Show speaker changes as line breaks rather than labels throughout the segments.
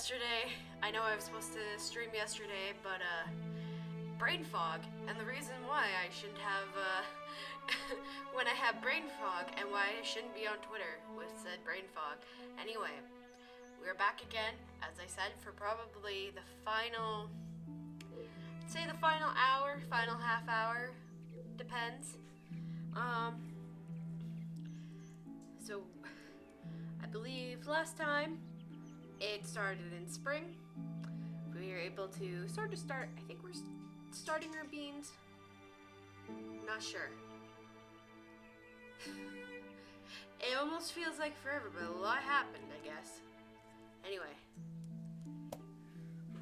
yesterday. I know I was supposed to stream yesterday, but brain fog. And the reason why I shouldn't have when I have brain fog and why I shouldn't be on Twitter with said brain fog. Anyway, we're back again, as I said, for probably the final, say the final hour, final half hour, depends. So I believe last time it started in spring. We were able to I think we're starting our beans. Not sure. It almost feels like forever, but a lot happened, I guess. Anyway,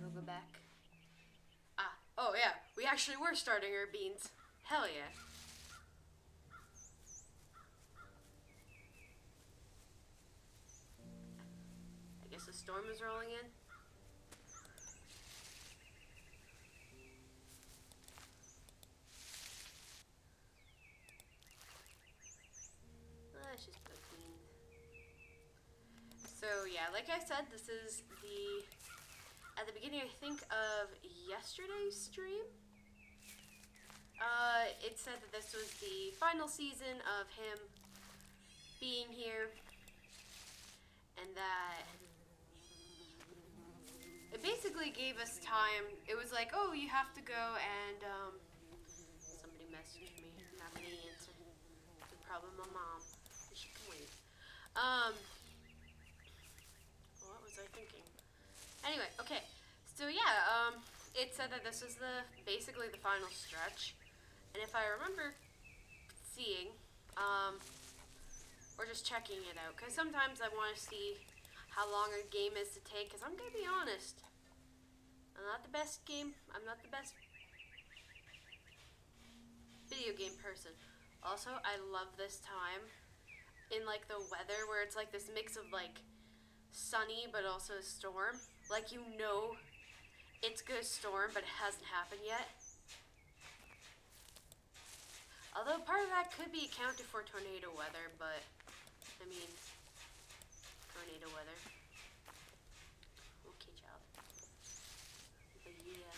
we'll go back. Oh yeah, we actually were starting our beans. Hell yeah. I guess the storm is rolling in. Let's just put beans. So yeah, like I said, this is at the beginning, I think, of yesterday's stream. It said that this was the final season of him being here, and that it basically gave us time. It was like, oh, you have to go and, somebody messaged me. I'm not gonna answer. It's probably my mom. She can wait. What was I thinking? Anyway, okay. So yeah, it said that this was basically the final stretch. And if I remember seeing, or just checking it out, because sometimes I want to see how long a game is to take, because I'm going to be honest, I'm not the best video game person. Also, I love this time in like the weather where it's like this mix of like sunny but also a storm. Like, you know it's gonna storm, but it hasn't happened yet. Although part of that could be accounted for tornado weather, but I mean, tornado weather. Okay, child. But yeah.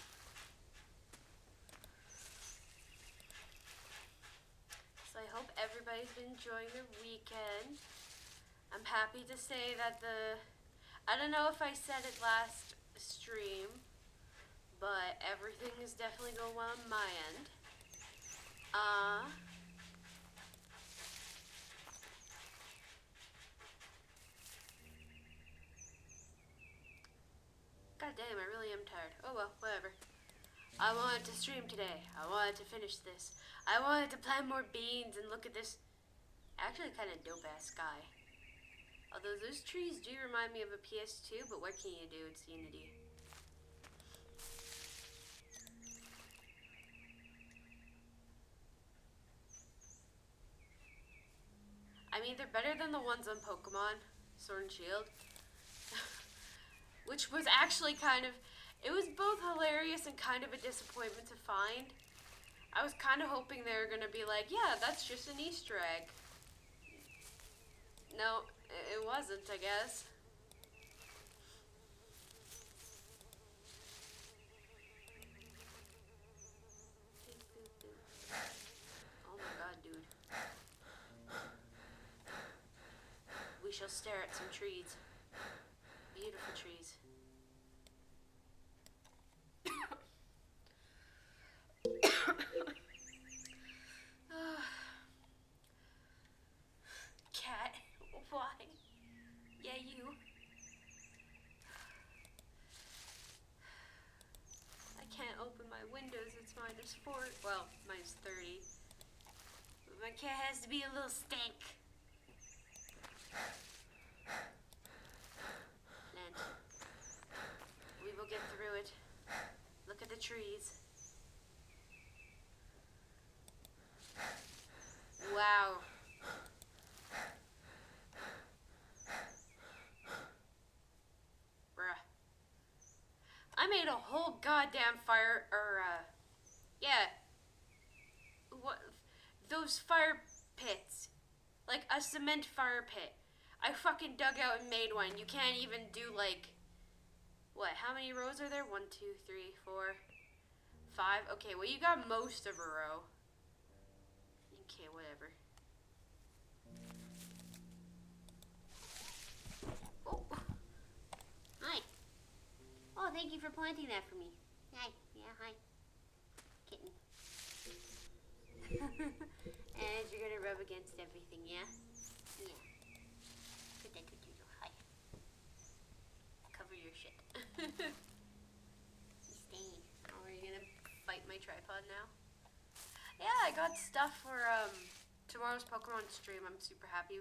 So I hope everybody's been enjoying their weekend. I'm happy to say that I don't know if I said it last stream, but everything is definitely going well on my end. God damn, I really am tired. Oh well, whatever. I wanted to stream today. I wanted to finish this. I wanted to plant more beans and look at this actually kind of dope ass sky. Although those trees do remind me of a PS2, but what can you do? It's Unity. I mean, they're better than the ones on Pokemon Sword and Shield. Which was actually it was both hilarious and kind of a disappointment to find. I was kind of hoping they were going to be like, yeah, that's just an Easter egg. No, it wasn't, I guess. Oh my god, dude. We shall stare at some trees. Beautiful trees. Cat, why? Yeah, you. I can't open my windows, it's -4. Well, -30. But my cat has to be a little stank. And we will get through it. Look at the trees. Wow. Bruh. I made a whole goddamn fire, yeah. What? Those fire pits. Like a cement fire pit. I fucking dug out and made one. You can't even do, like, how many rows are there? 1, 2, 3, 4, 5. Okay, well you got most of a row. Okay, whatever. Oh. Hi. Oh, thank you for planting that for me. Hi. Yeah, hi. Kitten. And you're gonna rub against everything, yeah? Yeah. Good, good, good, good. Hi. Cover your shit. Stain. Oh, are you gonna fight my tripod now? Yeah, I got stuff for tomorrow's Pokemon stream. I'm super happy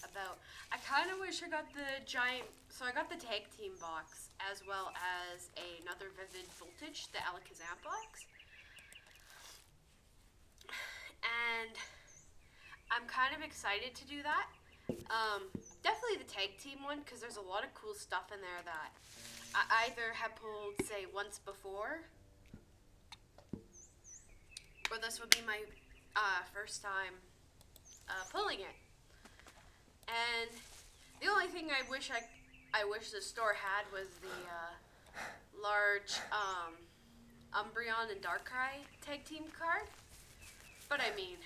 about. I kind of wish I got the giant. So I got the tag team box as well as another Vivid Voltage, the Alakazam box. And I'm kind of excited to do that. Definitely the tag team one, because there's a lot of cool stuff in there that I either have pulled, say, once before, or this would be my first time pulling it. And the only thing I wish the store had was the large Umbreon and Darkrai tag team card. But I mean,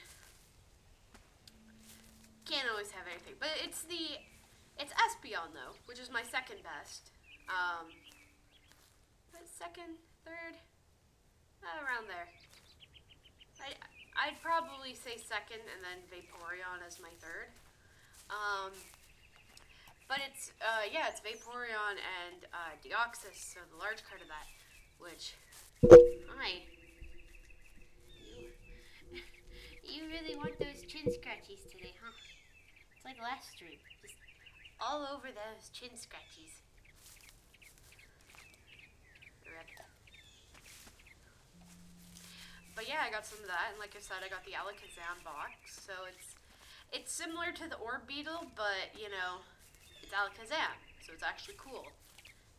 can't always have anything. But it's Espeon though, which is my second best. Second, third, around there. I'd probably say second, and then Vaporeon as my third. But it's it's Vaporeon and Deoxys, so the large card of that, which hi. You really want those chin scratchies today, huh? It's like last stream. Just all over those chin scratchies. But yeah, I got some of that, and like I said, I got the Alakazam box, so it's similar to the Orb Beetle, but, you know, it's Alakazam, so it's actually cool,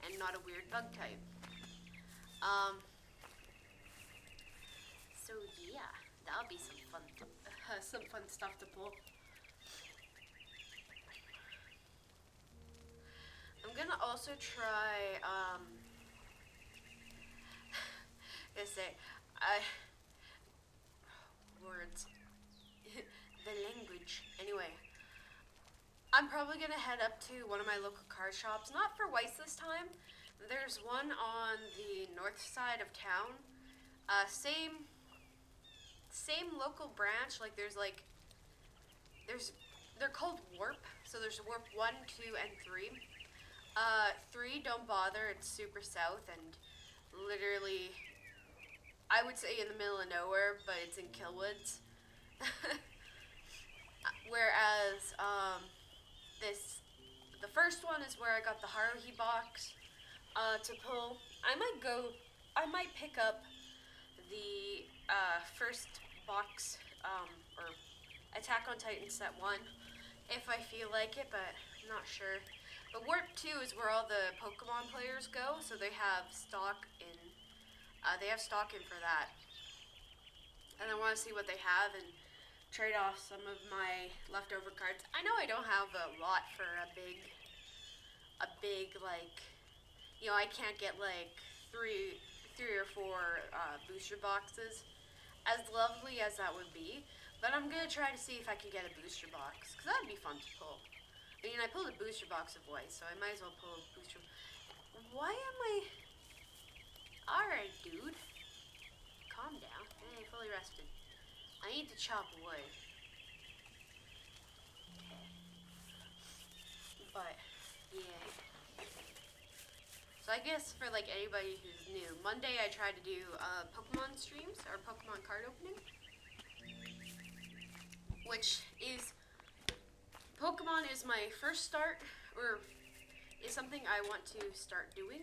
and not a weird bug type. So yeah, that'll be some fun stuff to pull. I'm gonna also try, words. The language. Anyway, I'm probably gonna head up to one of my local card shops. Not for Weiss this time. There's one on the north side of town. Same local branch. Like they're called Warp. So there's Warp 1, 2, and 3. 3, don't bother. It's super south and literally, I would say in the middle of nowhere, but it's in Killwoods. Whereas, the first one is where I got the Haruhi box, to pull. I might pick up the, first box, or Attack on Titan set 1, if I feel like it, but I'm not sure. But Warp 2 is where all the Pokemon players go, so they have stock in for that. And I want to see what they have and trade off some of my leftover cards. I know I don't have a lot for a big like, you know, I can't get like three or four booster boxes, as lovely as that would be. But I'm gonna try to see if I can get a booster box, because that would be fun to pull. I mean, I pulled a booster box of Weiss, so I might as well pull a booster. Why am I? Alright, dude. Calm down. Hey, fully rested. I need to chop wood. Okay. But, yeah. So I guess for like anybody who's new, Monday I try to do Pokemon streams, or Pokemon card opening. Which is, Pokemon is my first start, or is something I want to start doing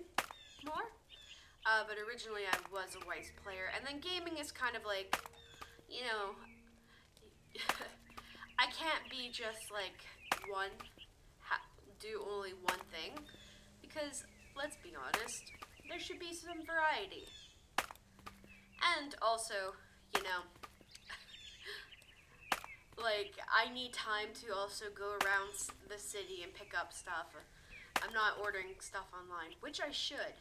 more. But originally I was a Weiss player, and then gaming is kind of like, you know, I can't be just like do only one thing, because let's be honest, there should be some variety. And also, you know, like, I need time to also go around the city and pick up stuff. I'm not ordering stuff online, which I should.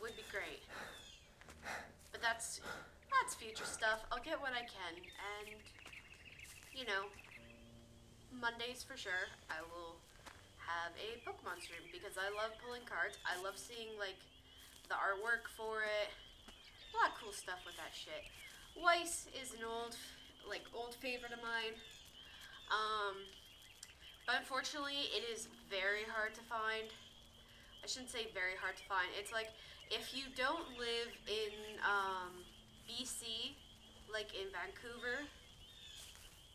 Would be great. But that's future stuff. I'll get what I can, and you know, Mondays for sure. I will have a Pokemon stream because I love pulling cards. I love seeing like the artwork for it. A lot of cool stuff with that shit. Weiss is an old favorite of mine. But unfortunately, it is very hard to find. I shouldn't say very hard to find. It's like if you don't live in BC, like in Vancouver,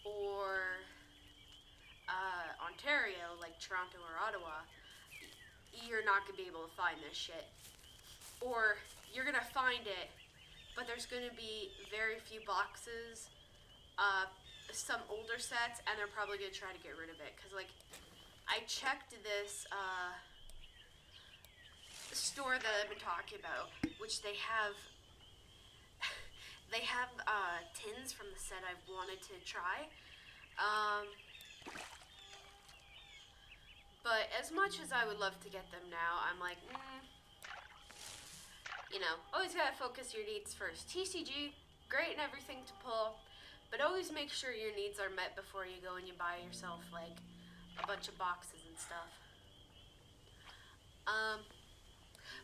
or Ontario, like Toronto or Ottawa, you're not gonna be able to find this shit. Or you're gonna find it, but there's gonna be very few boxes, some older sets, and they're probably gonna try to get rid of it. Cause like, I checked this store that I've been talking about, which they have tins from the set I've wanted to try. But as much as I would love to get them now, I'm like, you know, always gotta focus your needs first. TCG, great and everything to pull, but always make sure your needs are met before you go and you buy yourself like a bunch of boxes and stuff.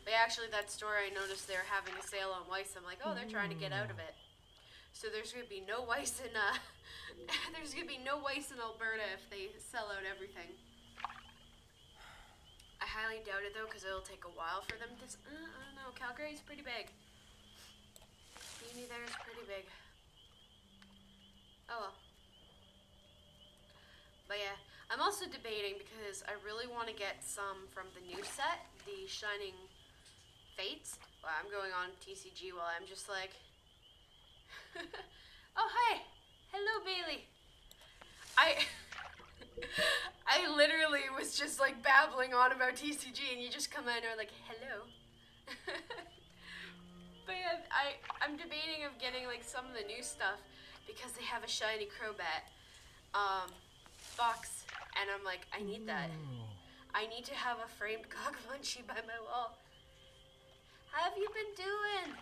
But actually, that store, I noticed they're having a sale on Weiss. I'm like, oh, they're trying to get out of it. So there's gonna be no Weiss in there's gonna be no Weiss in Alberta if they sell out everything. I highly doubt it though, because it'll take a while for them to. I don't know. Calgary's pretty big. Uni there is pretty big. Oh well. But yeah, I'm also debating because I really want to get some from the new set, the Shining Fates. Well, I'm going on TCG while I'm just like, oh hi, hello Bailey. I literally was just like babbling on about TCG, and you just come in and are like, hello. But yeah, I'm debating of getting like some of the new stuff because they have a shiny Crobat box, and I'm like, I need that. I need to have a framed Cockmunchie by my wall. How have you been doing?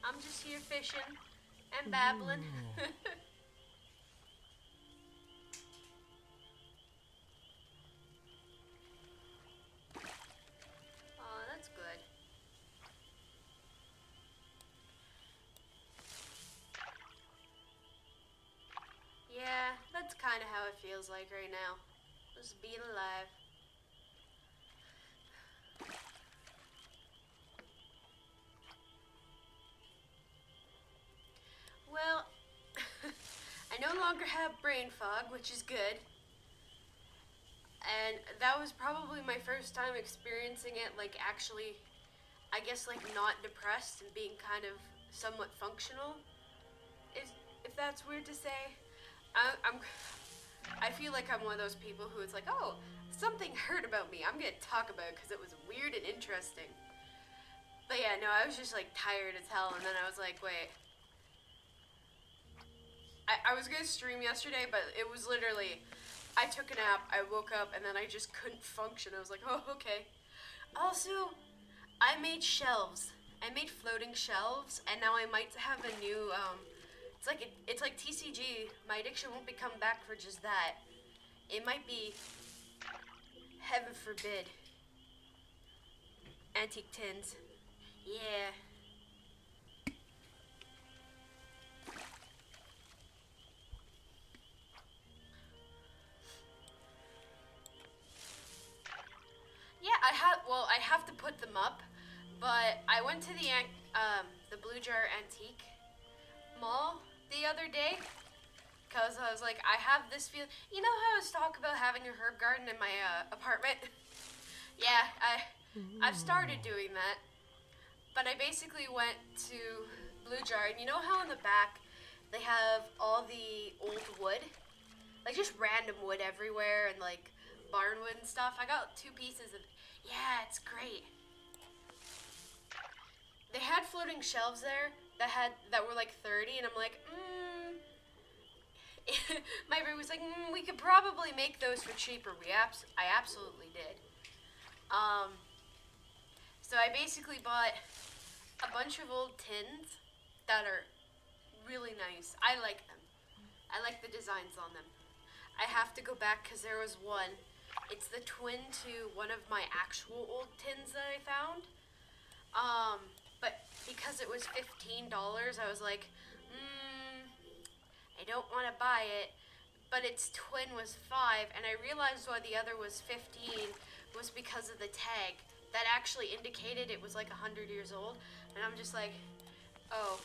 I'm just here fishing and babbling. Oh, that's good. Yeah, that's kind of how it feels like right now. Just being alive. Well, I no longer have brain fog, which is good. And that was probably my first time experiencing it, like actually, I guess like not depressed and being kind of somewhat functional. If that's weird to say. I feel like I'm one of those people who is like, oh, something hurt about me. I'm gonna talk about it because it was weird and interesting. But yeah, no, I was just like tired as hell, and then I was like, wait. I was gonna stream yesterday, but it was literally, I took a nap, I woke up, and then I just couldn't function. I was like, oh, okay. Also, I made shelves. I made floating shelves, and now I might have a new, it's like TCG. My addiction won't be coming back for just that. It might be, heaven forbid, antique tins. Yeah. Yeah, I have to put them up, but I went to the Blue Jar Antique Mall the other day, because I was like, I have this feel. You know how I was talking about having a herb garden in my apartment? Yeah, I've started doing that, but I basically went to Blue Jar, and you know how in the back they have all the old wood, like just random wood everywhere, and like barnwood and stuff. I got 2 pieces of. Yeah, it's great. They had floating shelves there, that were like 30, and I'm like, my brain was like, we could probably make those for cheaper. I absolutely did. Um, so I basically bought a bunch of old tins that are really nice. I like them. I like the designs on them. I have to go back because there was one. It's the twin to one of my actual old tins that I found. But because it was $15, I was like, I don't want to buy it. But its twin was $5, and I realized why the other was $15 was because of the tag that actually indicated it was like 100 years old. And I'm just like, oh,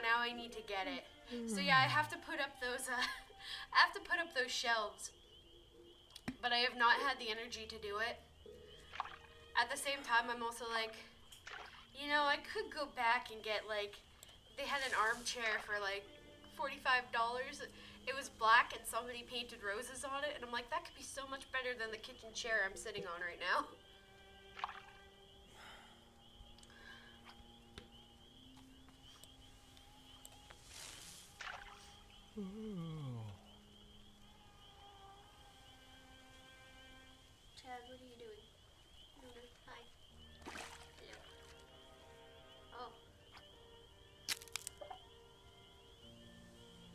now I need to get it. So yeah, I have to put up those. I have to put up those shelves, but I have not had the energy to do it. At the same time, I'm also like, I could go back and get like, they had an armchair for like $45. It was black and somebody painted roses on it, and I'm like, that could be so much better than the kitchen chair I'm sitting on right now. Chad, what are you doing? Hi. Hello. Oh.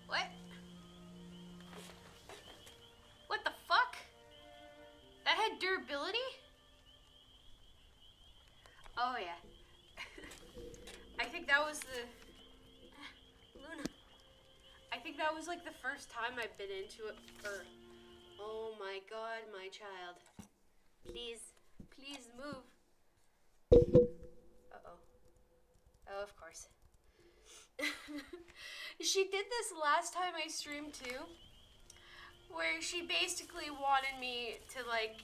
What? What the fuck? That had durability? Oh yeah. I think that was the... Luna. I think that was like the first time I've been into it for... Oh my god, my child. Please move. Uh-oh. Oh, of course. She did this last time I streamed too, where she basically wanted me to like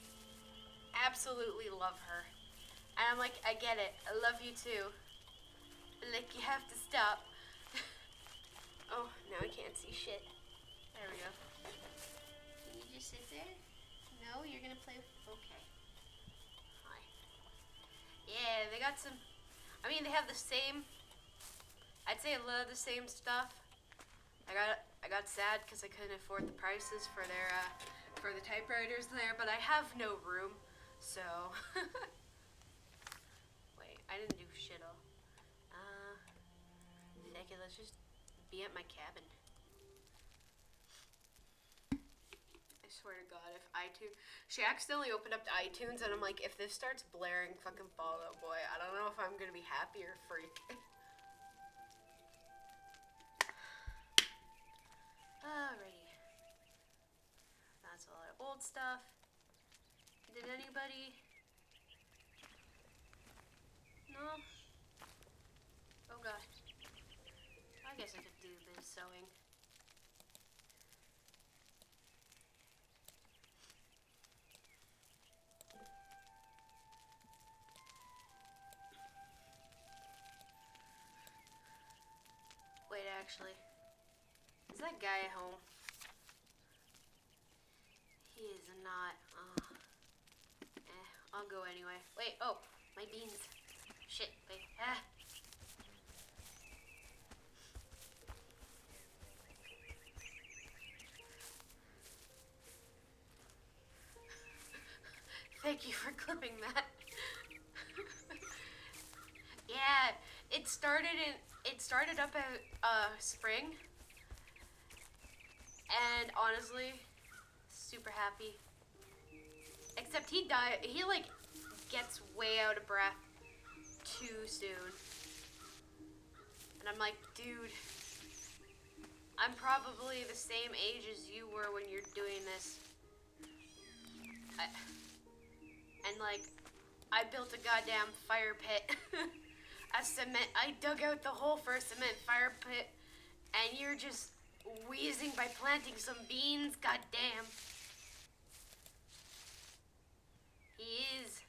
absolutely love her. And I'm like, I get it. I love you too. Like, you have to stop. Oh, now I can't see shit. There we go. Can you just sit there? No, you're gonna play. Okay. Hi. Yeah, they got some. I mean, they have the same. I'd say a lot of the same stuff. I got sad because I couldn't afford the prices for the typewriters there, but I have no room, so. Wait, I didn't do shit all. Heck it, let's just be at my cabin. I swear to God, if iTunes... She accidentally opened up to iTunes, and I'm like, if this starts blaring fucking Fall Out Boy, I don't know if I'm gonna be happy or freak. Alrighty. That's all our old stuff. Did anybody... No? Oh god. I guess I could do a bit of sewing. Wait, actually. Is that guy at home? He is not. I'll go anyway. Wait, oh, my beans. Shit, wait. Thank you for clipping that. Yeah, it started up at spring, and honestly, super happy. Except he like gets way out of breath too soon, and I'm like, dude, I'm probably the same age as you were when you're doing this. And like, I built a goddamn fire pit. I dug out the hole for a cement fire pit, and you're just wheezing by planting some beans. Goddamn. He is.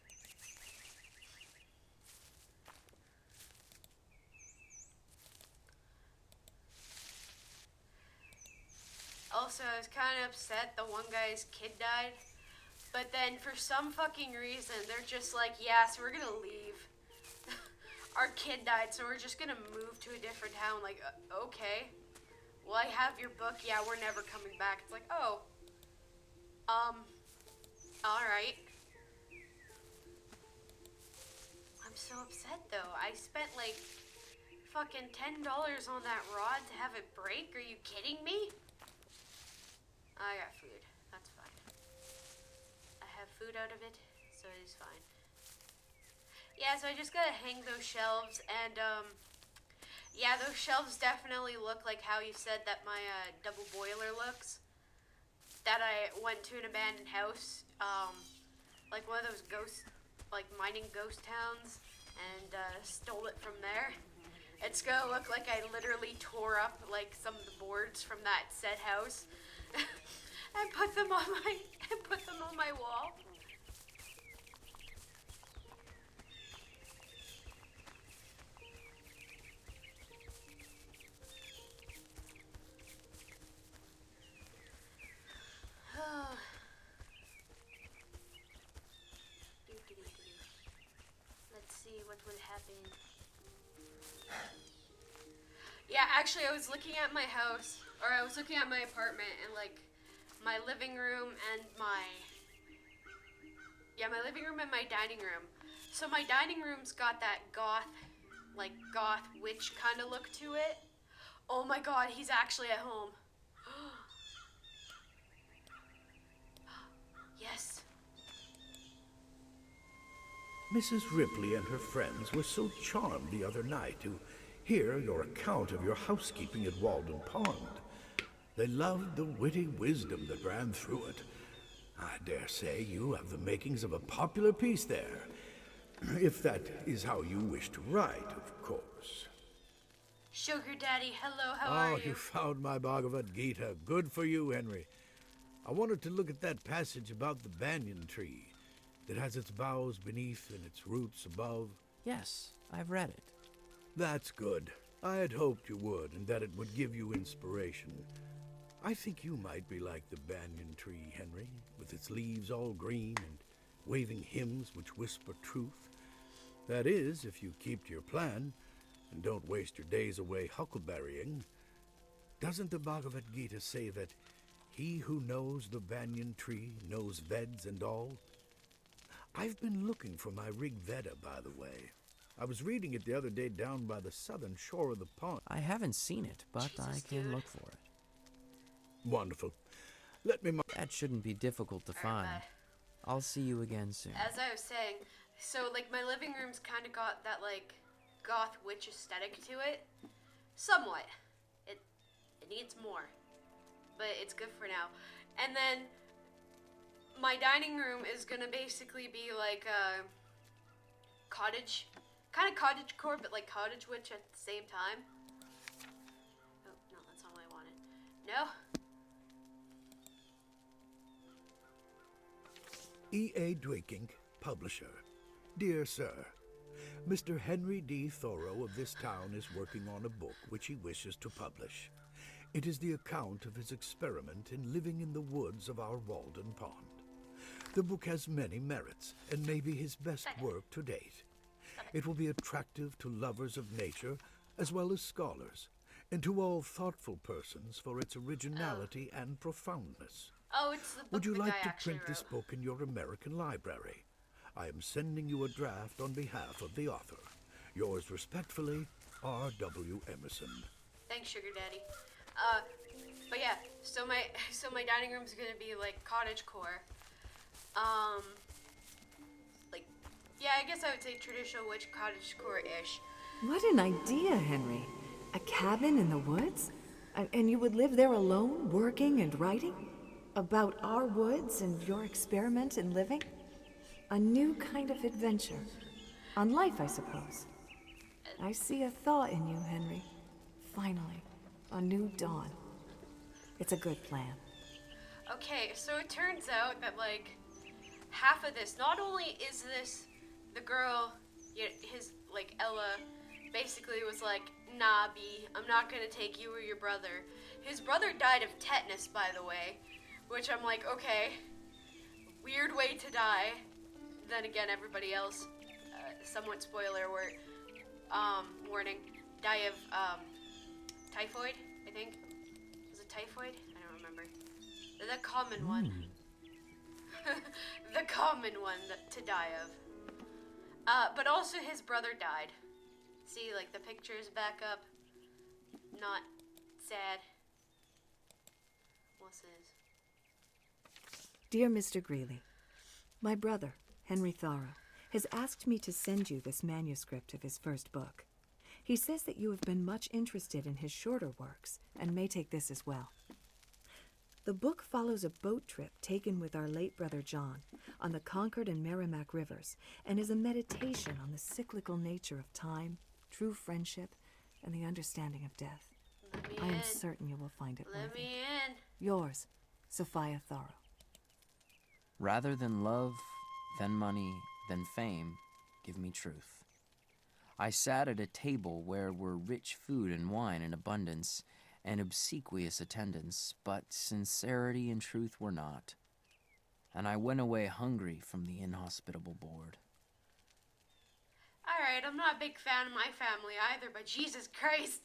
Also, I was kind of upset the one guy's kid died. But then, for some fucking reason, they're just like, yeah, so we're gonna leave. our kid died, so we're just gonna move to a different town. Like, okay. Well, I have your book. Yeah, we're never coming back. It's like, oh. Alright. I'm so upset, though. I spent, like, fucking $10 on that rod to have it break. Are you kidding me? I got food. That's fine. I have food out of it, so it is fine. Yeah, so I just gotta hang those shelves, and, yeah, those shelves definitely look like how you said that my, double boiler looks. That I went to an abandoned house, like one of those ghost, like, mining ghost towns, and, stole it from there. It's gonna look like I literally tore up, like, some of the boards from that said house, and put them on my wall. Let's see what will happen. Yeah, actually, I was looking at my house, or I was looking at my apartment, and like my living room and my living room and my dining room. So my dining room's got that goth witch kind of look to it. Oh my god, he's actually at home. Yes.
Mrs. Ripley and her friends were so charmed the other night to hear your account of your housekeeping at Walden Pond. They loved the witty wisdom that ran through it. I dare say you have the makings of a popular piece there, if that is how you wish to write, of course.
Sugar Daddy, hello, how are you?
Oh, you found my Bhagavad Gita. Good for you, Henry. I wanted to look at that passage about the banyan tree that has its boughs beneath and its roots above.
Yes, I've read it.
That's good. I had hoped you would, and that it would give you inspiration. I think you might be like the banyan tree, Henry, with its leaves all green and waving hymns which whisper truth. That is, if you keep to your plan and don't waste your days away huckleberrying. Doesn't the Bhagavad Gita say that he who knows the banyan tree knows Veds and all? I've been looking for my Rig Veda, by the way. I was reading it the other day down by the southern shore of the pond.
I haven't seen it, but
Jesus,
I can
dude.
look for it.
Wonderful. Let me...
That shouldn't be difficult to find.
bye.
I'll see you again soon.
As I was saying, so like my living room's kind of got that like goth witch aesthetic to it, somewhat. It needs more, but it's good for now. And then my dining room is gonna basically be like a cottage, kind of cottagecore, but like cottage witch at the same time. Oh no, that's not what I wanted. No.
E.A. Drakink, publisher. Dear Sir, Mr. Henry D. Thoreau of this town is working on a book which he wishes to publish. It is the account of his experiment in living in the woods of our Walden Pond. The book has many merits and may be his best work to date. It will be attractive to lovers of nature as well as scholars, and to all thoughtful persons for its originality and profoundness.
Oh, it's the book
Would you
the
like
guy
to
actually
print this
wrote.
book in your American library? I am sending you a draft on behalf of the author. Yours respectfully, R.W. Emerson.
Thanks, Sugar Daddy. But yeah, so my dining room's gonna be like cottagecore. Like, yeah, I guess I would say traditional witch cottagecore-ish.
What an idea, Henry. A cabin in the woods? And you would live there alone, working and writing? About our woods and your experiment in living? A new kind of adventure. On life, I suppose. I see a thaw in you, Henry. Finally, a new dawn. It's a good plan.
Okay, so it turns out that, like, half of this, not only is this the girl, Ella, basically was like, nah, B, I'm not gonna take you or your brother. His brother died of tetanus, by the way, which I'm like, okay, weird way to die. Then again, everybody else, somewhat spoiler alert, warning, die of, typhoid, I think. Was it typhoid? I don't remember. The common one. The common one to die of. But also his brother died. See, like, the pictures back up. Not sad. What's this?
Dear Mr. Greeley, my brother, Henry Thoreau, has asked me to send you this manuscript of his first book. He says that you have been much interested in his shorter works and may take this as well. The book follows a boat trip taken with our late brother John on the Concord and Merrimack rivers and is a meditation on the cyclical nature of time, true friendship, and the understanding of death. I am certain you will find it
Let
worthy.
me in.
Yours, Sophia Thoreau.
Rather than love, than money, than fame, give me truth. I sat at a table where were rich food and wine in abundance, and obsequious attendance, but sincerity and truth were not. And I went away hungry from the inhospitable board.
Alright, I'm not a big fan of my family either, but Jesus Christ.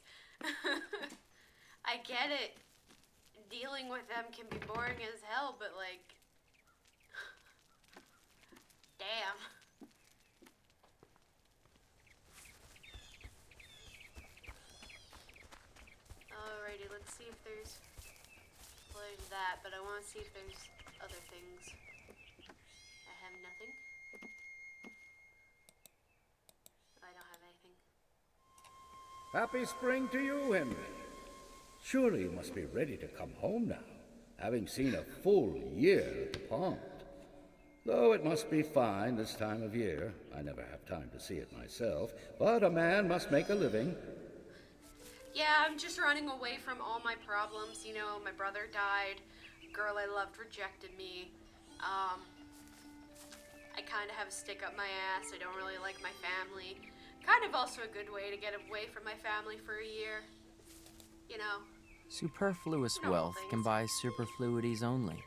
I get it. Dealing with them can be boring as hell, but like... Damn. Alrighty, let's see if there's... Well, there's that, but I want to see if there's other things. I have nothing. I don't have anything.
Happy spring to you, Henry. Surely you must be ready to come home now, having seen a full year at the pond. Though it must be fine this time of year. I never have time to see it myself, but a man must make a living.
Yeah, I'm just running away from all my problems. You know, my brother died, girl I loved rejected me. I kind of have a stick up my ass. I don't really like my family. Kind of also a good way to get away from my family for a year. You know.
Superfluous
Normal
wealth can
things.
buy superfluities only.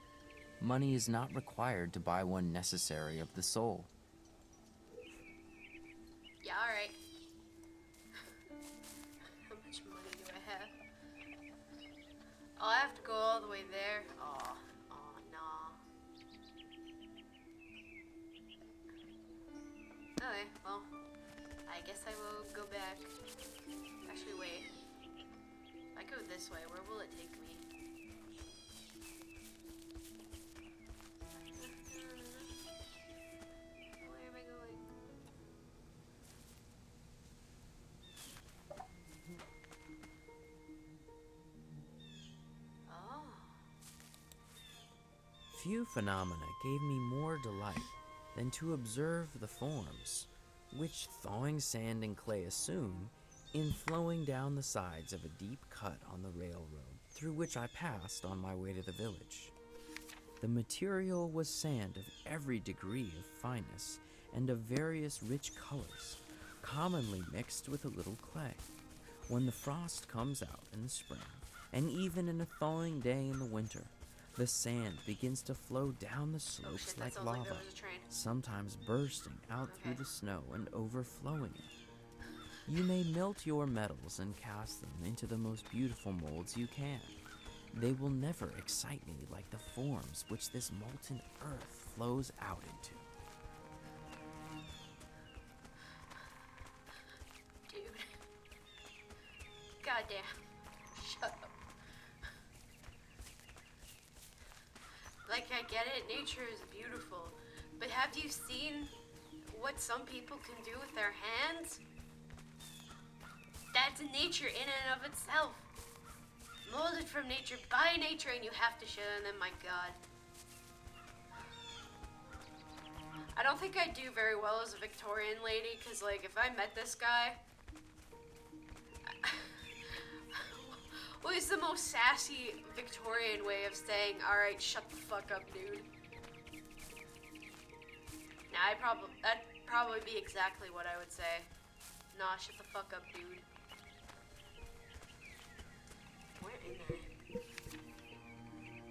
Money is not required to buy one necessary of the soul.
Yeah, alright. How much money do I have? I'll have to go all the way there. Oh, nah. Okay, well, I guess I will go back. Actually, wait. If I go this way, where will it take me? Where am I going? Oh.
Few phenomena gave me more delight than to observe the forms which thawing sand and clay assume in flowing down the sides of a deep cut on the railroad through which I passed on my way to the village. The material was sand of every degree of fineness and of various rich colors, commonly mixed with a little clay. When the frost comes out in the spring, and even in a thawing day in the winter, the sand begins to flow down the slopes
shit, that
like
sounds like
lava,
there was a train.
sometimes bursting out through
Okay.
the snow and overflowing it. You may melt your metals and cast them into the most beautiful molds you can. They will never excite me like the forms which this molten earth flows out into.
Dude. Goddamn. Shut up. Like, I get it, nature is beautiful, but have you seen what some people can do with their hands? That's nature in and of itself. Molded from nature, by nature, and you have to shit on them, my god. I don't think I'd do very well as a Victorian lady, because, like, if I met this guy... What is the most sassy Victorian way of saying, alright, shut the fuck up, dude? Nah, that'd probably be exactly what I would say. Nah, shut the fuck up, dude. Where in there?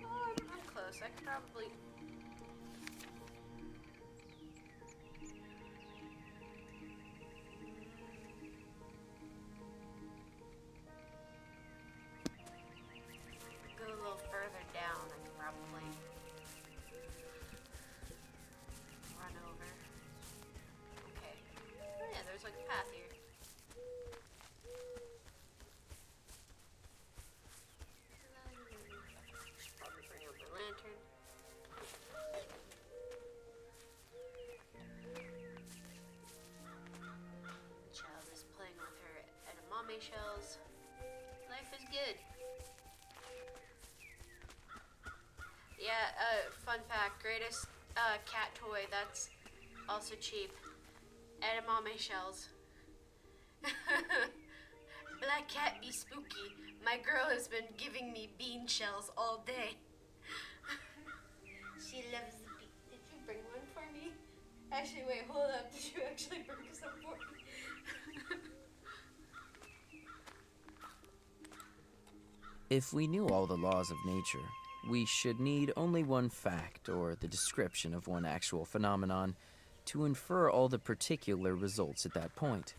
Oh, I'm close. I could probably... further down, I could probably run over. Okay. Oh yeah, there's like a path here. Probably bring up my lantern. The child is playing with her edamame shells. Life is good. Yeah, fun fact, greatest cat toy that's also cheap. Edamame shells. Black cat be spooky. My girl has been giving me bean shells all day. She loves the bean. Did you bring one for me? Actually, wait, hold up. Did you actually bring some for me?
If we knew all the laws of nature, we should need only one fact or the description of one actual phenomenon to infer all the particular results at that point.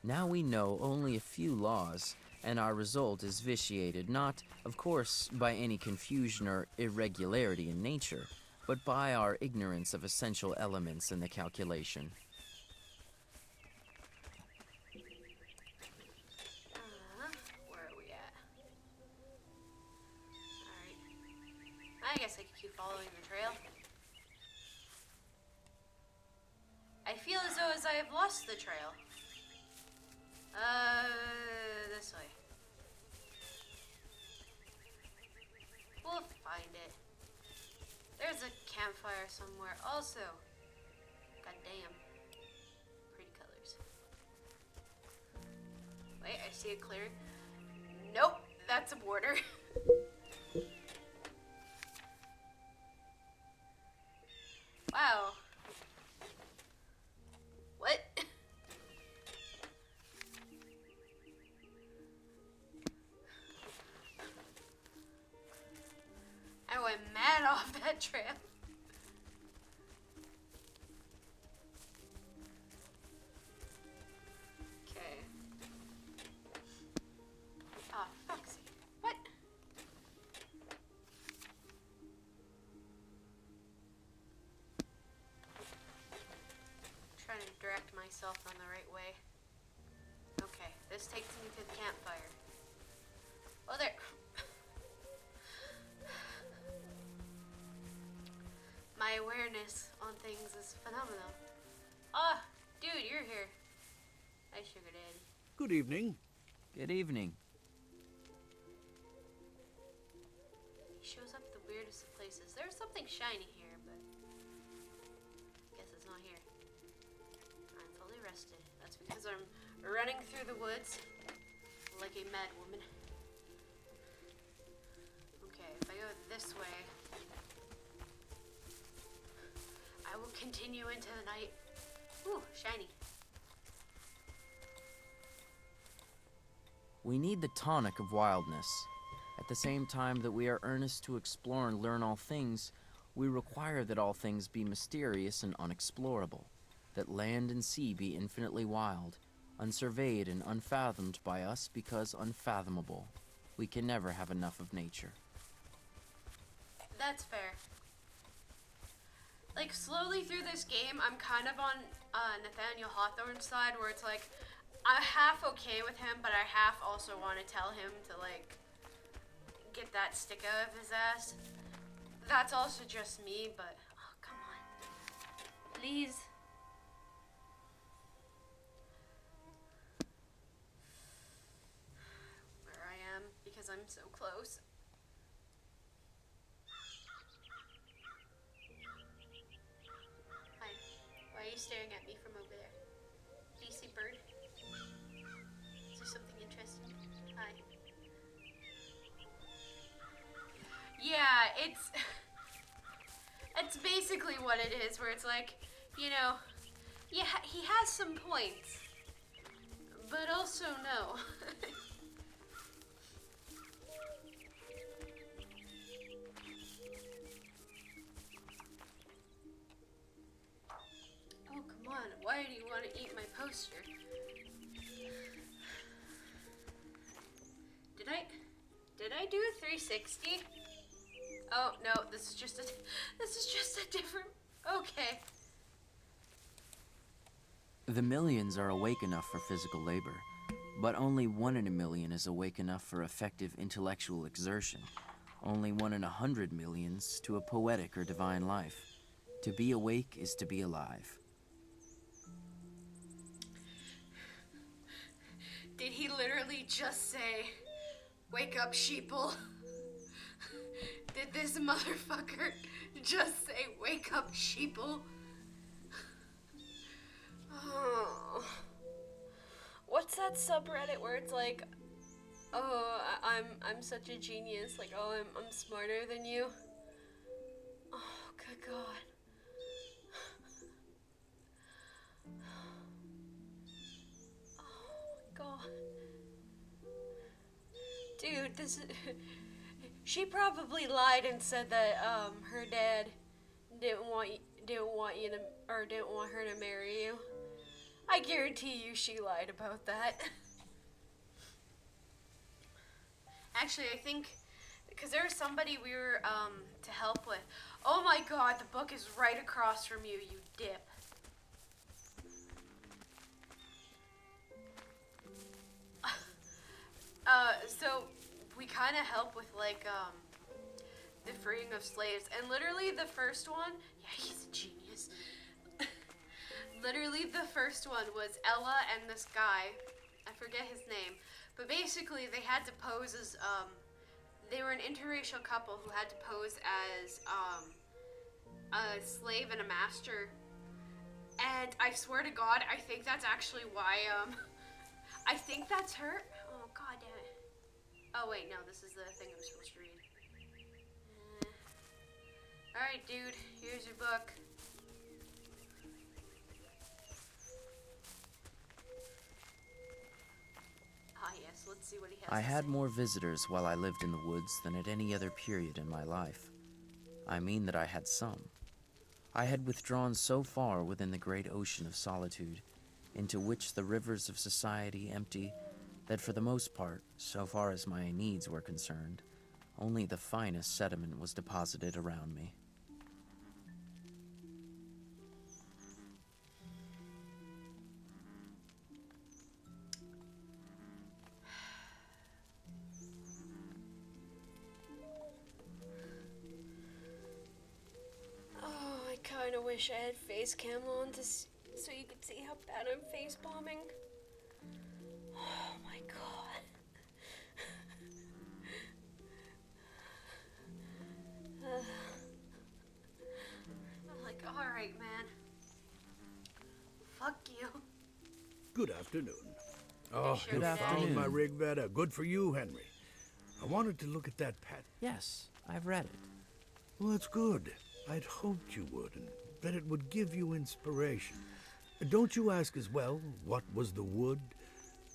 Now we know only a few laws, and our result is vitiated not, of course, by any confusion or irregularity in nature, but by our ignorance of essential elements in the calculation.
Where are we at? Alright. I guess I could keep following the trail. I feel as though I have lost the trail. This way. We'll find it. There's a campfire somewhere also. God damn. Pretty colors. Wait, I see a clearing. Nope, that's a border. Wow. What? I went mad off that trail. Okay. Oh, fuck's sake. What? Trying to direct myself on the right way. Okay, this takes me to the campfire. Oh, there. My awareness on things is phenomenal. Ah, dude, you're here. Hi, Sugar Daddy.
Good evening.
Good evening.
He shows up at the weirdest of places. There's something shiny here, but guess it's not here. I'm fully rested. That's because I'm running through the woods like a mad woman. Okay, if I go this way, I will continue into the night. Ooh, shiny.
We need the tonic of wildness. At the same time that we are earnest to explore and learn all things, we require that all things be mysterious and unexplorable, that land and sea be infinitely wild, unsurveyed and unfathomed by us because unfathomable. We can never have enough of nature.
That's fair. Like, slowly through this game, I'm kind of on Nathaniel Hawthorne's side, where it's like, I'm half okay with him, but I half also want to tell him to, like, get that stick out of his ass. That's also just me, but, oh, come on. Please. Where I am, because I'm so close. Hi. Why are you staring at me from over there? Do you see bird? Is there something interesting? Hi. Yeah, it's basically what it is, where it's like, you know, yeah, he has some points, but also no. Oh, come on, why do you want to eat my poster? Did I do a 360? Oh, no, this is just a different... Okay.
The millions are awake enough for physical labor, but only 1 in a million is awake enough for effective intellectual exertion. Only 1 in 100 millions to a poetic or divine life. To be awake is to be alive.
Did he literally just say, "Wake up, sheeple"? Did this motherfucker just say, "Wake up, sheeple"? Oh. What's that subreddit where it's like, "Oh, I'm such a genius. Like, oh, I'm smarter than you." Oh, good God. God. Dude, this is... She probably lied and said that her dad didn't want you to, or didn't want her to marry you. I guarantee you she lied about that. Actually, I think because there was somebody we were to help with. Oh my God, the book is right across from you, you dip. So we kind of help with like the freeing of slaves, and literally the first one, yeah, he's a genius. Literally the first one was Ella and this guy, I forget his name, but basically they had to pose as they were an interracial couple who had to pose as a slave and a master, and I swear to God, I think that's actually why I think that's her. Oh God damn it. Oh wait, no, this is the thing I'm supposed to read. Alright, dude, here's your book. Ah, yes, let's see what he has
I
to
had
say.
more visitors while I lived in the woods than at any other period in my life. I mean that I had some. I had withdrawn so far within the great ocean of solitude, into which the rivers of society empty, that for the most part, so far as my needs were concerned, only the finest sediment was deposited around me.
Oh, I kinda wish I had face cam on so you could see how bad I'm face bombing. Oh my God. I'm like, alright, man. Fuck you.
Good afternoon. Oh,
Good
you found
afternoon.
my Rigveda. Good for you, Henry. I wanted to look at that pat.
Yes, I've read it.
Well, that's good. I'd hoped you would, and that it would give you inspiration. Don't you ask as well, what was the wood?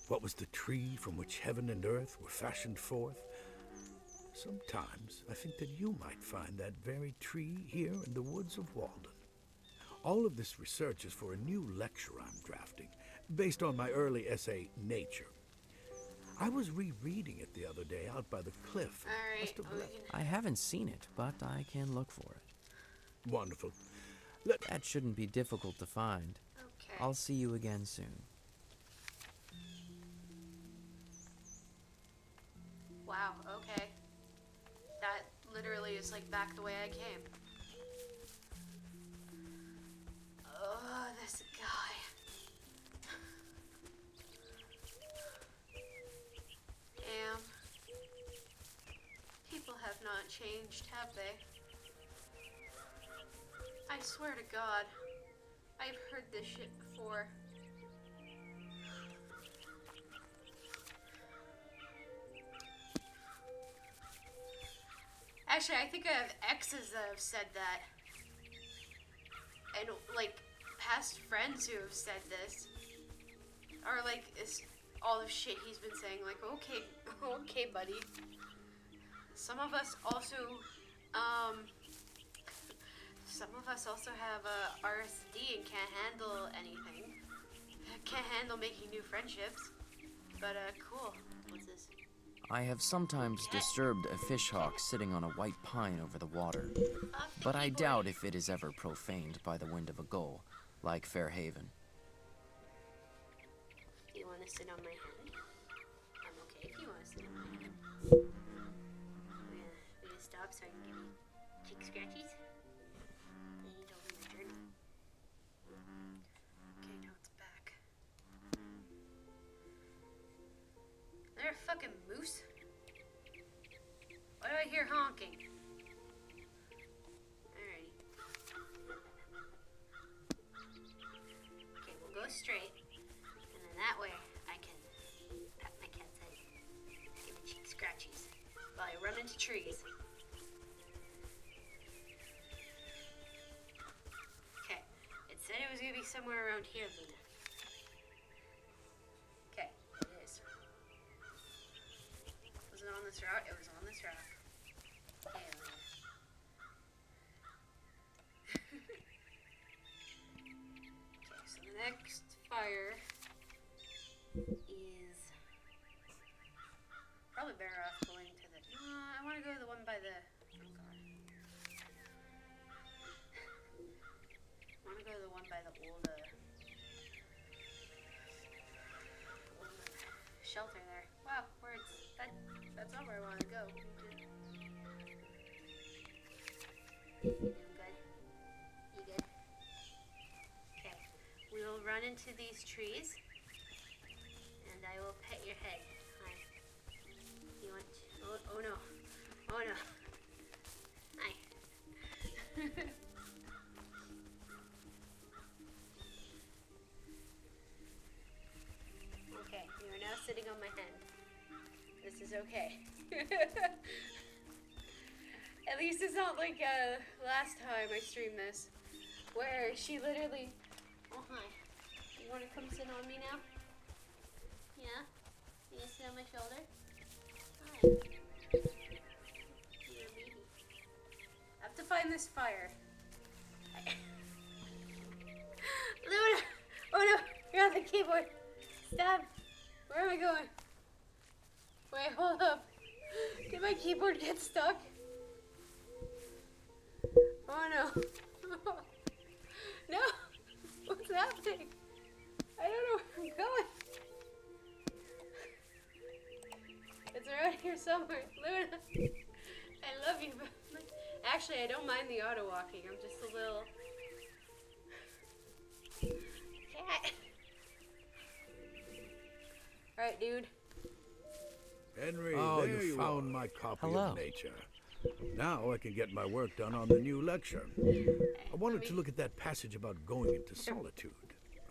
What was the tree from which heaven and earth were fashioned forth? Sometimes I think that you might find that very tree here in the woods of Walden. All of this research is for a new lecture I'm drafting, based on my early essay, Nature. I was rereading it the other day out by the cliff.
Alright,
Must have left-
I haven't seen it, but I can look for it.
Wonderful.
That shouldn't be difficult to find.
okay.
I'll see you again soon.
Wow, okay. That literally is like back the way I came. Oh, this guy. Damn. People have not changed, have they? I swear to God, I've heard this shit before. Actually, I think I have exes that have said that. And, like, past friends who have said this. Or, like, it's all the shit he's been saying. Like, okay, okay, buddy. Some of us also, have RSD and can't handle anything. Can't handle making new friendships. But, cool. What's this?
I have sometimes disturbed a fishhawk sitting on a white pine over the water, but I doubt if it is ever profaned by the wind of a gull, like Fairhaven.
Do you want to sit on my hand? I'm okay if you want to sit on my hand. We're gonna stop so I can give you cheek scratchies. Then you don't lose your journey. Okay, now it's back. Is there a fucking moose? Why do I hear honking? Alrighty. Okay, we'll go straight. And then that way I can pat my cat's head. Give it cheek scratchies while I run into trees. Okay, it said it was gonna be somewhere around here, Luna. Okay, it is. Was it on this route? It was on this route. Okay, Luna. Okay, so the next fire is probably better off going to the. I want to go to the one by the. Oh god. I want to go to the one by the old shelter there. Wow, words. That's not where I want to go. You doing good? You good? Okay. We will run into these trees. And I will pet your head. Hi. You want to, oh no. Oh no. Hi. Okay, you are now sitting on my hand. This is okay. At least it's not like last time I streamed this, where she literally, oh hi, you want to come sit on me now? Yeah? You gonna sit on my shoulder? Hi. You're a baby. I have to find this fire. Luna! Oh no! You're on the keyboard! Stop! Where am I going? Wait, hold up. Did my keyboard get stuck? Oh no. No! What's happening? I don't know where I'm going. It's around here somewhere. Luna, I love you, but actually I don't mind the auto walking. I'm just a little cat. Alright, dude.
Henry,
Oh,
there
you
you found my copy
Hello.
of Nature. Now I can get my work done on the new lecture. I wanted to look at that passage about going into solitude.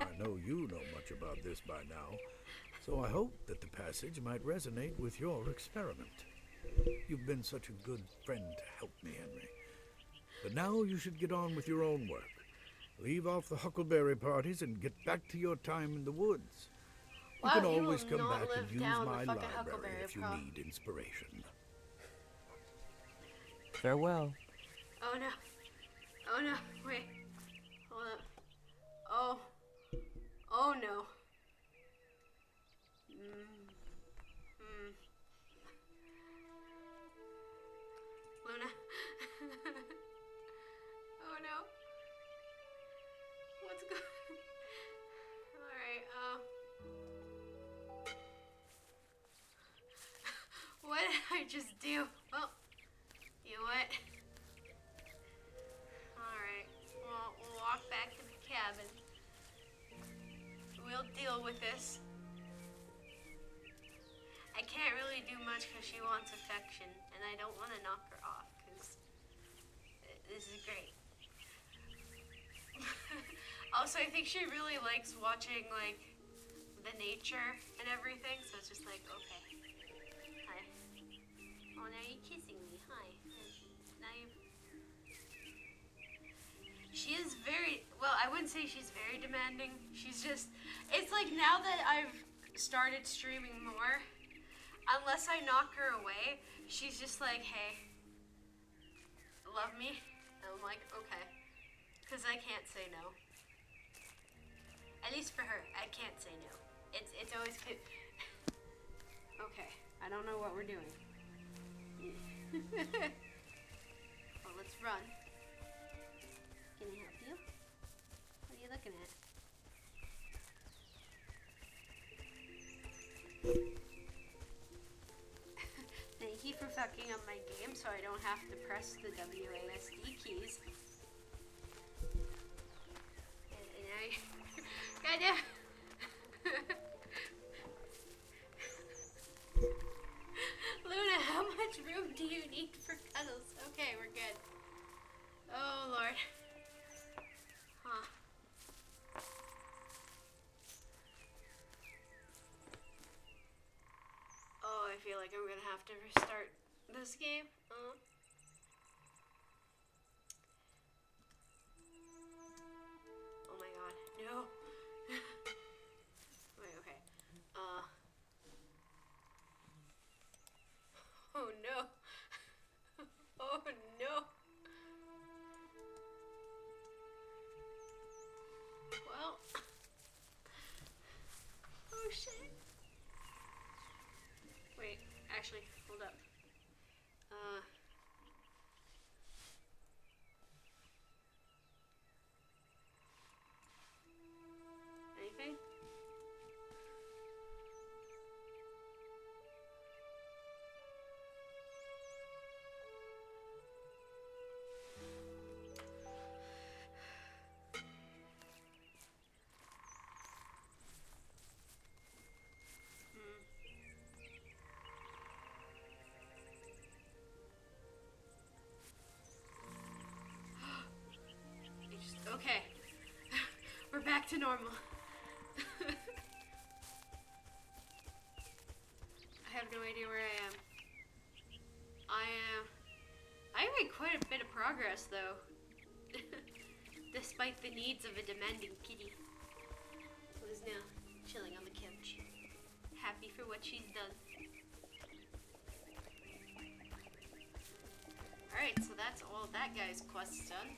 I know you know much about this by now, so I hope that the passage might resonate with your experiment. You've been such a good friend to help me, Henry. But now you should get on with your own work. Leave off the huckleberry parties and get back to your time in the woods. You
Wow,
can
you will
always come
not
back and
live
use
down the
my
fucking
library
Huckleberry
if you
Pro.
need inspiration.
Farewell.
Oh no. Oh no. Wait. Hold up. Oh. Oh no. Luna. Oh no. What's going on? Alright, what did I just do? Well, you know what? Alright, well, we'll walk back to the cabin. We'll deal with this. I can't really do much because she wants affection, and I don't want to knock her off because this is great. Also, I think she really likes watching, like, the nature and everything, so it's just like, okay. Hi. Oh, now you're kissing me. Hi. Now you're... She is very, well, I wouldn't say she's very demanding. She's just, it's like now that I've started streaming more, unless I knock her away, she's just like, hey, love me? And I'm like, okay. Because I can't say no. At least for her, I can't say no. It's always good. Okay. I don't know what we're doing. Well, let's run. Can I help you? What are you looking at? Thank you for fucking up my game so I don't have to press the WASD keys. And I... Goddamn! Luna, how much room do you need for cuddles? Okay, we're good. Oh, Lord. Huh. Oh, I feel like I'm gonna have to restart this game. Oh my god, no. Wait, okay. Oh no. Oh no. Well. Oh shit. Wait, actually, hold up. Anything? Okay. We're back to normal. I have no idea where I am. I made quite a bit of progress though. Despite the needs of a demanding kitty. Who is now chilling on the couch. Happy for what she's done. Alright, so that's all that guy's quest done.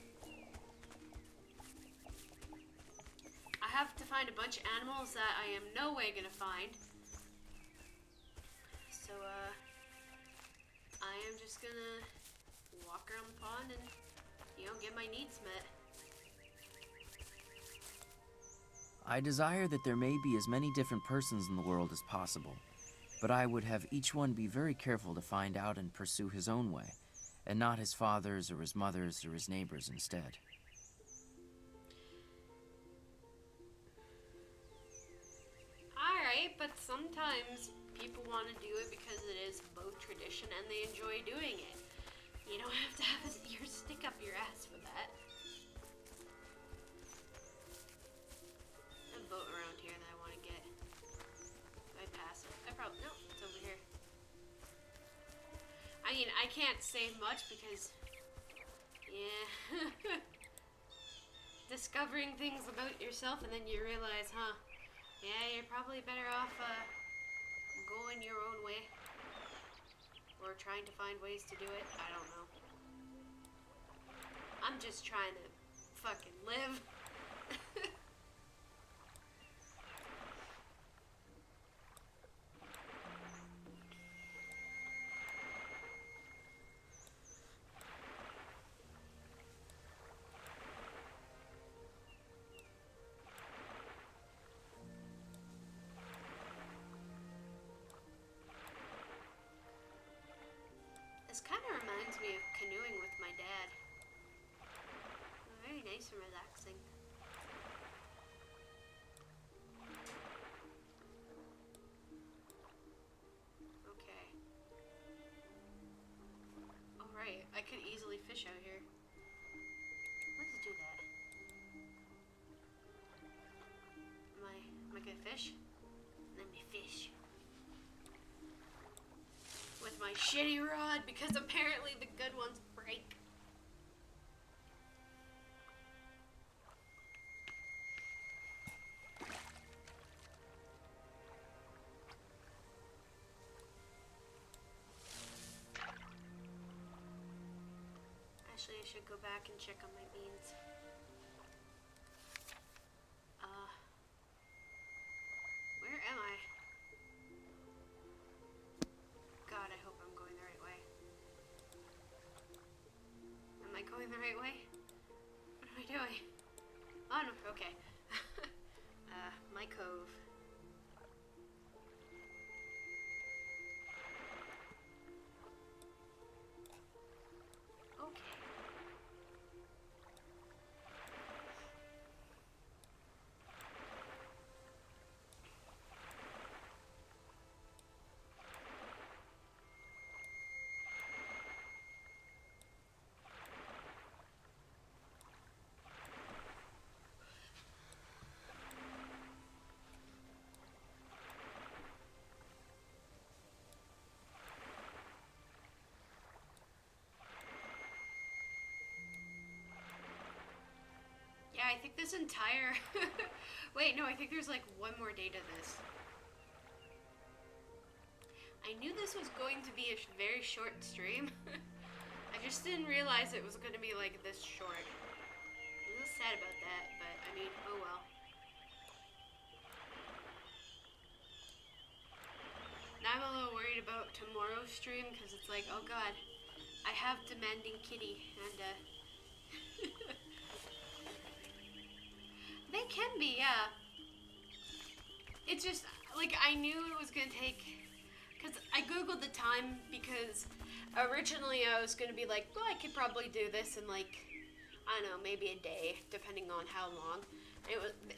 I have to find a bunch of animals that I am no way gonna find. So, I am just gonna walk around the pond and, get my needs met.
I desire that there may be as many different persons in the world as possible, but I would have each one be very careful to find out and pursue his own way, and not his father's or his mother's or his neighbor's instead.
Alright, but sometimes people want to do it because it is both tradition and they enjoy doing it. You don't have to have your stick up your ass for that. A boat around here that I want to get. Do I pass it? I probably... No, it's over here. I mean, I can't say much because... Yeah. Discovering things about yourself and then you realize, huh? Yeah, you're probably better off going your own way. Or trying to find ways to do it. I don't know. I'm just trying to fucking live. This kind of reminds me of canoeing with my dad. Very nice and relaxing. Okay. Alright, I could easily fish out here. Let's do that. Am I gonna fish? Let me fish. With my shitty rod, because apparently the good ones break. Actually, I should go back and check on my beans. Where am I? going the right way? What am I doing? Oh, no, okay. My cove. Okay. Yeah, I think this entire... Wait, no, I think there's like one more day to this. I knew this was going to be a very short stream. I just didn't realize it was going to be like this short. I'm a little sad about that, but I mean, oh well. Now I'm a little worried about tomorrow's stream because it's like, oh god, I have demanding kitty and they can be, yeah. It's just, like, I knew it was gonna take, because I googled the time, because originally I was gonna be like, well, I could probably do this in, like, I don't know, maybe a day, depending on how long.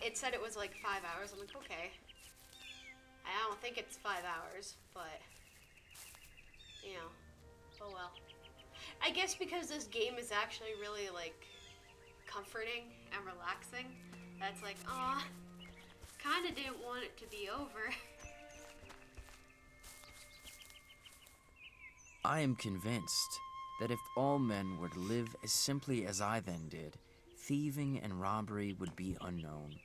It said it was like 5 hours. I'm like, okay. I don't think it's 5 hours, but, you know, oh well. I guess because this game is actually really, like, comforting and relaxing, that's like, aw, kinda didn't want it to be over.
I am convinced that if all men were to live as simply as I then did, thieving and robbery would be unknown.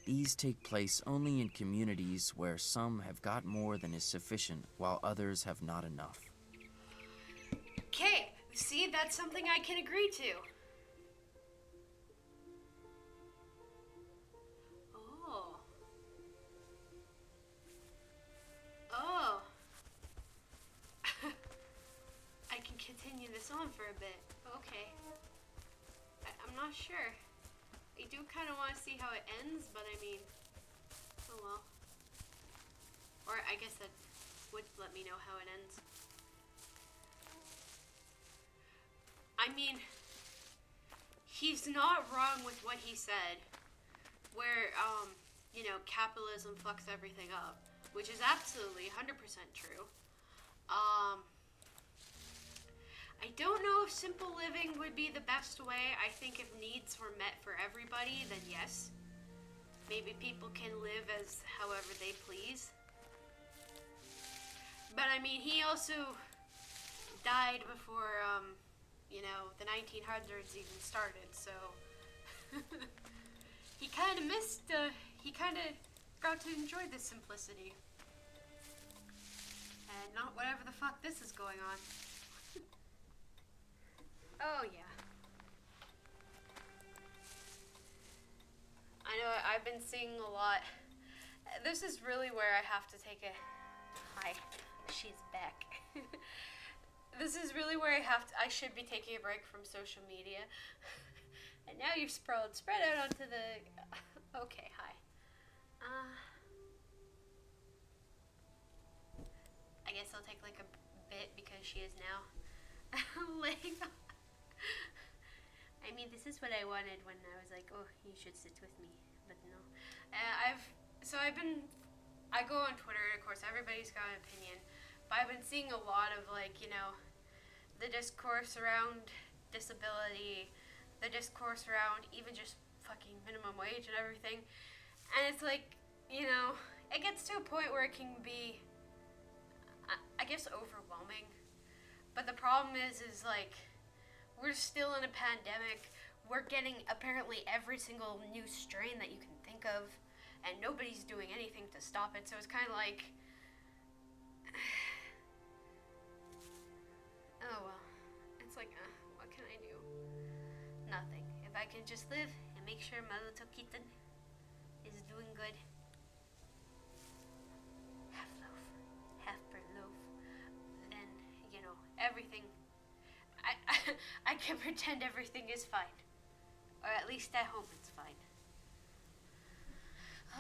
These take place only in communities where some have got more than is sufficient while others have not enough.
Okay, see, that's something I can agree to. Oh. I can continue this on for a bit. Okay. I'm not sure. I do kind of want to see how it ends, but I mean, oh well. Or I guess that would let me know how it ends. I mean, he's not wrong with what he said, where, you know, capitalism fucks everything up, which is absolutely 100% true. I don't know if simple living would be the best way. I think if needs were met for everybody, then yes. Maybe people can live as however they please. But I mean, he also died before, you know, the 1900s even started, so he kind of missed, he kind of got to enjoy the simplicity. And not whatever the fuck this is going on. Oh, yeah. I know, I've been seeing a lot. This is really where I have to take a... Hi, she's back. This is really where I should be taking a break from social media. And now you're spread out onto the... Okay, hi. I guess I'll take like a bit because she is now laying on. I mean, this is what I wanted when I was like, oh, you should sit with me, but no. I go on Twitter, and of course everybody's got an opinion, but I've been seeing a lot of, like, you know, the discourse around disability, the discourse around even just fucking minimum wage and everything, and it's like, you know, it gets to a point where it can be, I guess, overwhelming, but the problem is like, we're still in a pandemic. We're getting apparently every single new strain that you can think of, and nobody's doing anything to stop it. So it's kind of like, oh well. It's like, what can I do? Nothing. If I can just live and make sure my little kitten is doing good. Half loaf, half per loaf. Then, you know, everything. can pretend everything is fine. Or at least I hope it's fine.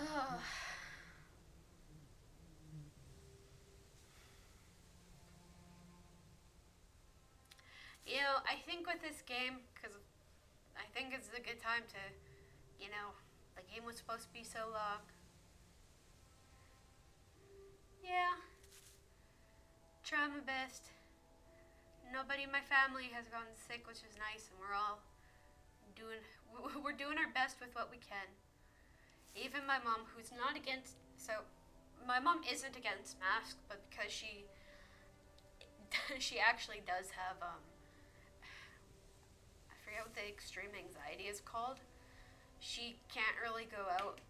Oh. You know, I think with this game, because I think it's a good time to, the game was supposed to be so long. Yeah. Try my best. Nobody in my family has gotten sick, which is nice, and we're doing our best with what we can. Even my mom, who's not against, so my mom isn't against masks, but because she actually does have I forget what the extreme anxiety is called. She can't really go out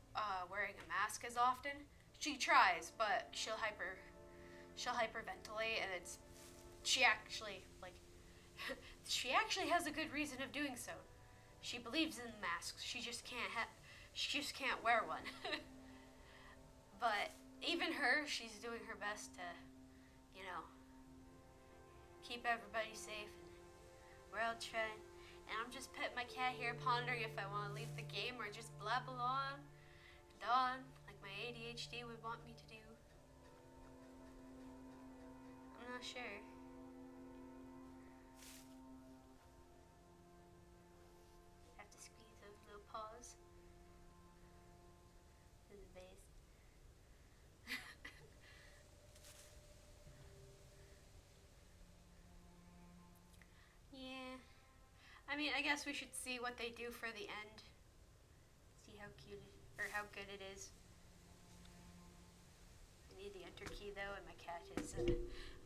wearing a mask as often. She tries, but she'll hyperventilate, and she actually has a good reason of doing so. She believes in masks. She just can't wear one. But even her, she's doing her best to, keep everybody safe. We're all trying. And I'm just petting my cat here, pondering if I want to leave the game or just blabble on and on, like my ADHD would want me to do. I'm not sure. Have to squeeze those little paws. They're the best. Yeah. I mean, I guess we should see what they do for the end. See how cute how good it is. I need the enter key though, and my cat is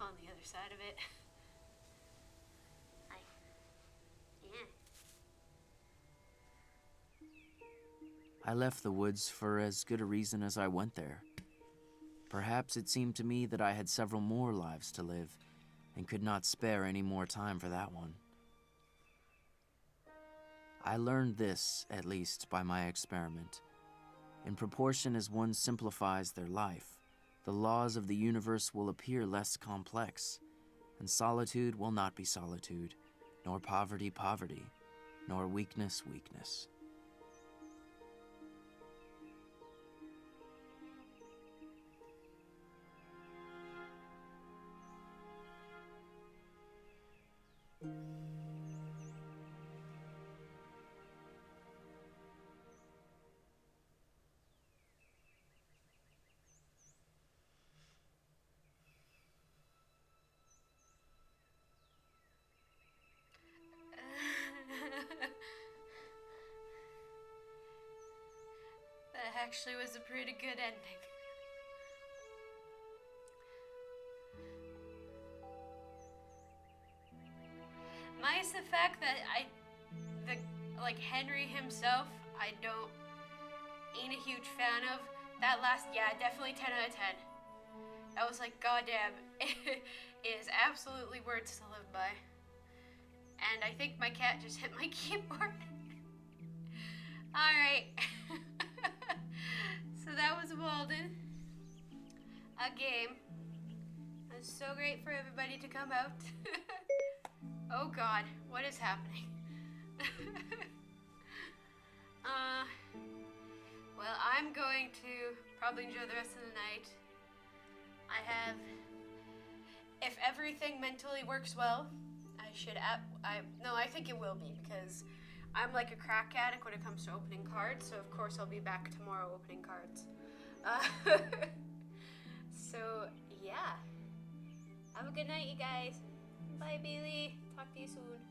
on the other side of it. Hi. Yeah.
I left the woods for as good a reason as I went there. Perhaps it seemed to me that I had several more lives to live, and could not spare any more time for that one. I learned this, at least, by my experiment. In proportion as one simplifies their life, the laws of the universe will appear less complex, and solitude will not be solitude, nor poverty poverty, nor weakness weakness.
That actually was a pretty good ending. Minus the fact that Henry himself, ain't a huge fan of. That last, definitely 10 out of 10. I was like, goddamn, it is absolutely words to live by. And I think my cat just hit my keyboard. Alright. So that was Walden. A game. It was so great for everybody to come out. Oh god, what is happening? Well, I'm going to probably enjoy the rest of the night. If everything mentally works well, I think it will be, because I'm like a crack addict when it comes to opening cards, so of course I'll be back tomorrow opening cards. So, yeah. Have a good night, you guys. Bye, Bailey. Talk to you soon.